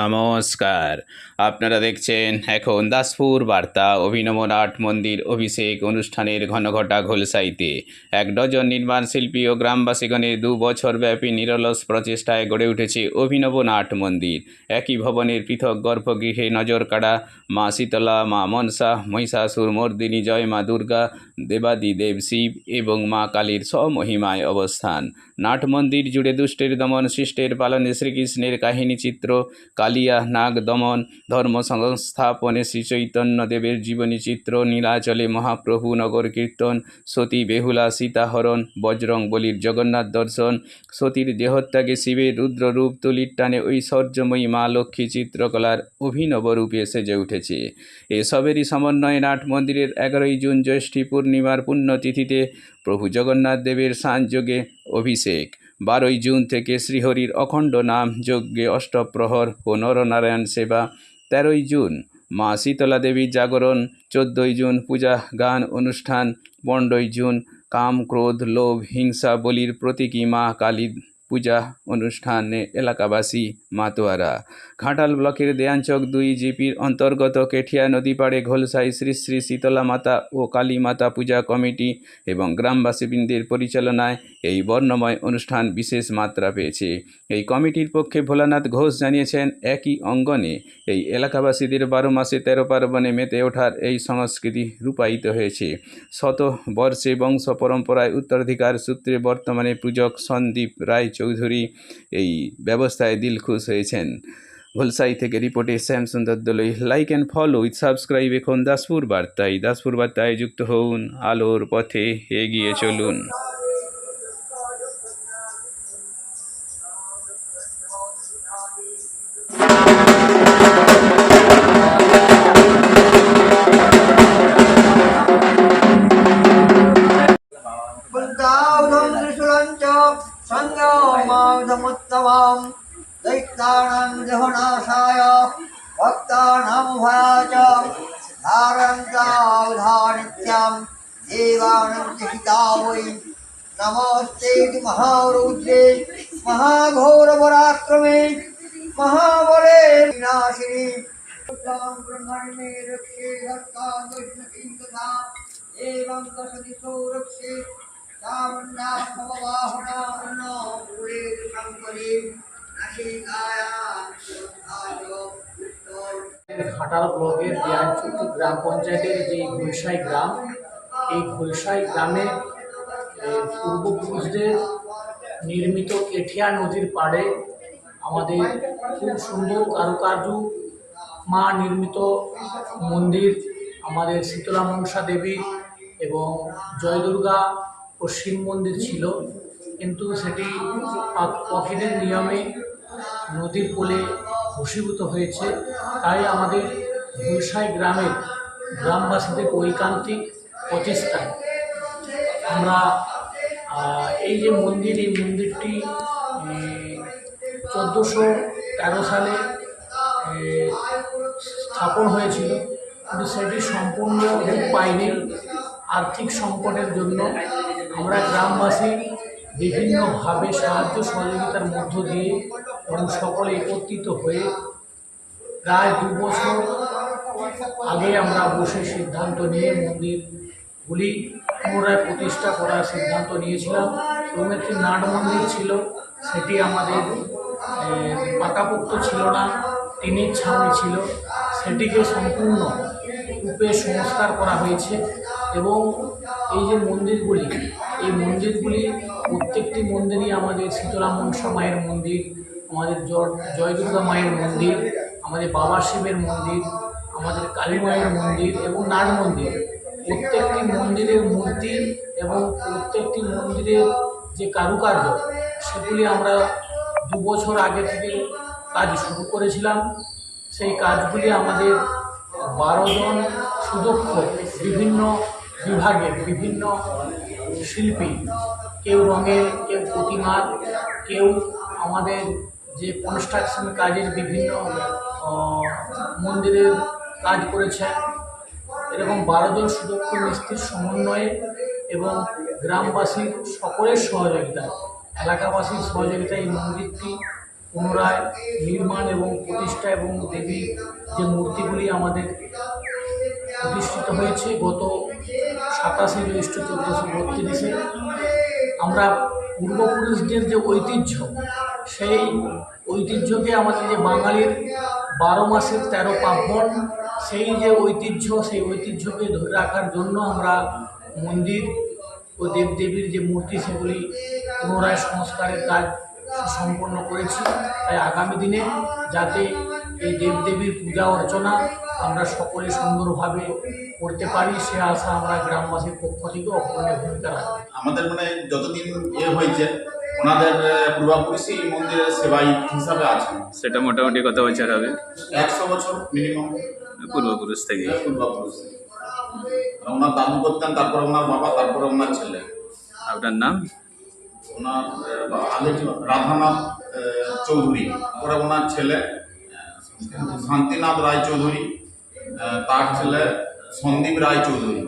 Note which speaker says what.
Speaker 1: নমস্কার। আপনারা দেখছেন এখন দাসপুর বার্তা। অভিনব নাট মন্দির অভিষেক অনুষ্ঠানের ঘনঘটা ঘোলসাইতে ১ ডজন নির্মাণ শিল্পী ও গ্রামবাসীগণের ২ বছরব্যাপী নিরলস প্রচেষ্টায় গড়ে উঠেছে অভিনব নাট মন্দির। একই ভবনের পৃথক গর্ভগৃহে নজর কাড়া মা শীতলা, মা মনসা, মহিষাসুর মর্দিনী, জয় মা দুর্গা, দেবাদিদেব শিব এবং মা কালীর স্বমহিমায় অবস্থান। নাট মন্দির জুড়ে দুষ্টের দমন, শিষ্টের পালনে শ্রীকৃষ্ণের কাহিনী চিত্র, কালিয়া নাগ দমন, ধর্ম সংস্থাপনে শ্রীচৈতন্য দেবের জীবনী চিত্র, নীলাচলে মহাপ্রভু নগর কীর্তন, সতী বেহুলা সীতাহরণ, বজরং বলির জগন্নাথ দর্শন, সতীর দেহত্যাগে শিবের রুদ্ররূপ, তুলির টানে ঐশ্বর্যময়ী মা লক্ষ্মী চিত্রকলার অভিনব রূপে সেজে উঠেছে। এসবেরই সমন্বয়ে নাট মন্দিরের ১১ই জুন জ্যৈষ্ঠী পূর্ণিমার পুণ্যতিথিতে প্রভু জগন্নাথ দেবের সাঁঝযোগে অভিষেক, ১২ই জুন থেকে শ্রীহরির অখণ্ড নাম যজ্ঞে অষ্টপ্রহর ও নরনারায়ণ সেবা, ১৩ই জুন মা শীতলা দেবীর জাগরণ, ১৪ই জুন পূজা গান অনুষ্ঠান, ১৫ই জুন কাম ক্রোধ লোভ হিংসা বলির প্রতীকী মা কালী পূজা অনুষ্ঠানে এলাকাবাসী মাতোয়ারা। ঘাটাল ব্লকের দেয়ানচক ২ জিপির অন্তর্গত কেঠিয়া নদী পাড়ে ঘোলসাই শ্রী শ্রী শীতলা মাতা ও কালী মাতা পূজা কমিটি এবং গ্রামবাসীবৃন্দের পরিচালনায় এই বর্ণময় অনুষ্ঠান বিশেষ মাত্রা পেয়েছে। এই কমিটির পক্ষে ভোলানাথ ঘোষ জানিয়েছেন, একই অঙ্গনে এই এলাকাবাসীদের ১২ মাসে ১৩ পার্বণে মেতে ওঠার এই সংস্কৃতি রূপায়িত হয়েছে। শত বর্ষে বংশ পরম্পরায় উত্তরাধিকার সূত্রে বর্তমানে পূজক সন্দীপ রায় চৌধুরী এই ব্যবস্থায় দিলখুশ হয়েছেন। ঘোলসাই থেকে রিপোর্টে Shyamsundar Dolui. Like and follow with subscribe এখন দাসপুর বার্তায়। দাসপুর বার্তায় যুক্ত হন, আলোর পথে এগিয়ে চলুন।
Speaker 2: संयमावधमुत्तमं दैत्यानां जहनाशाय भक्तानां भयाय धारन्तावधानित्यं देवानां च हितावै नमस्ते महारुद्रे महाघोरपराक्रमे महाबले विनाशिनी ब्रह्मण्ये रक्षे हस्तां दशनतीं तथा एवं दशदिशो रक्षे
Speaker 3: ঘাটাল ব্লকের দেয়ানচক গ্রাম পঞ্চায়েতের যে ঘোলসাই গ্রাম, এই ঘোলসাই গ্রামে পূর্বপুরুষদের নির্মিত কেঠিয়া নদীর পাড়ে আমাদের খুব সুন্দর কারুকার্য মা নির্মিত মন্দির, আমাদের শীতলা মনসা দেবী এবং জয় দুর্গা ও শিব মন্দির ছিল, কিন্তু সেটি প্রকৃতির নিয়মে নদীর কোলে ভূষীভূত হয়েছে। তাই আমাদের ঘোলসাই গ্রামের গ্রামবাসীদের ঐকান্তিক প্রচেষ্টায় আমরা এই যে মন্দির, এই মন্দিরটি ১৪১৩ সালে স্থাপন হয়েছিল, কিন্তু সেটি সম্পূর্ণ রূপ পায়নি। আর্থিক সংকটের জন্য আমরা গ্রামবাসী বিভিন্নভাবে সাহায্য সহযোগিতার মধ্য দিয়ে এবং সকলে একত্রিত হয়ে প্রায় ২ বছর আগে আমরা বসে সিদ্ধান্ত নিয়ে মন্দিরগুলি পুনরায় প্রতিষ্ঠা করার সিদ্ধান্ত নিয়েছিলাম। এবং একটি নাট মন্দির ছিল, সেটি আমাদের পাকাপোক্ত ছিল না, টিনের ছাউনি ছিল, সেটিকে সম্পূর্ণ রূপে সংস্কার করা হয়েছে। এবং এই যে মন্দিরগুলি, এই মন্দিরগুলি প্রত্যেকটি মন্দিরই আমাদের শীতলা মনসা মায়ের মন্দির, আমাদের জয় দুর্গা মায়ের মন্দির, আমাদের বাবা শিবের মন্দির, আমাদের কালী মায়ের মন্দির এবং নাট মন্দির। প্রত্যেকটি মন্দিরের মূর্তি এবং প্রত্যেকটি মন্দিরের যে কারুকার্য, সেগুলি আমরা ২ বছর আগে থেকে কাজ শুরু করেছিলাম। সেই কাজগুলি আমাদের ১২ জন সুদক্ষ বিভিন্ন বিভাগের বিভিন্ন শিল্পী, কেউ রঙের, কেউ প্রতিমার, কেউ আমাদের যে কনস্ট্রাকশন কাজের বিভিন্ন মন্দিরের কাজ করেছেন। এরকম ১২ জন সুদক্ষ মিস্ত্রির সমন্বয়ে এবং গ্রামবাসীর সকলের সহযোগিতায় এলাকাবাসীর সহযোগিতায় এই মন্দিরটি পুনরায় নির্মাণ এবং প্রতিষ্ঠা এবং দেবীর যে মূর্তিগুলি আমাদের প্রতিষ্ঠিত হয়েছে গত 27শে জ্যৈষ্ঠ 1432-এ। আমরা পূর্বপুরুষদের যে ঐতিহ্য, সেই ঐতিহ্যকে আমাদের যে বাঙালির 12 মাসের 13 পার্বণ, সেই যে ঐতিহ্য, সেই ঐতিহ্যকে ধরে রাখার জন্য আমরা মন্দির ও দেবদেবীর যে মূর্তি সেগুলি পুনরায় সংস্কারের কাজ সম্পন্ন করেছি। তাই আগামী দিনে যাতে এই দেবদেবীর পূজা অর্চনা আমরা সকলে সুন্দরভাবে করতে পারি, সে আশা আমরা গ্রামবাসীর পক্ষ থেকে অগ্রণী ভূমিকা রাখি।
Speaker 4: আমাদের যতদিন হয়েছে ওনাদের পূর্বপুরুষই এই মন্দিরের সেবায়িত হিসাবে আছেন।
Speaker 1: সেটা মোটামুটি কত বছর হবে?
Speaker 4: 100 বছর মিনিমাম
Speaker 1: পূর্বপুরুষ থেকে।
Speaker 4: পূর্বপুরুষ। ওনার দাদু করতেন, তারপরে ওনার বাবা, তারপরে ওনার ছেলে।
Speaker 1: আপনার নাম?
Speaker 4: ওনার আগে ছিল রাধানাথ চৌধুরী, তারপরে ওনার ছেলে শান্তিনাথ রায় চৌধুরী, তার ছেলে সন্দীপ রায় চৌধুরী।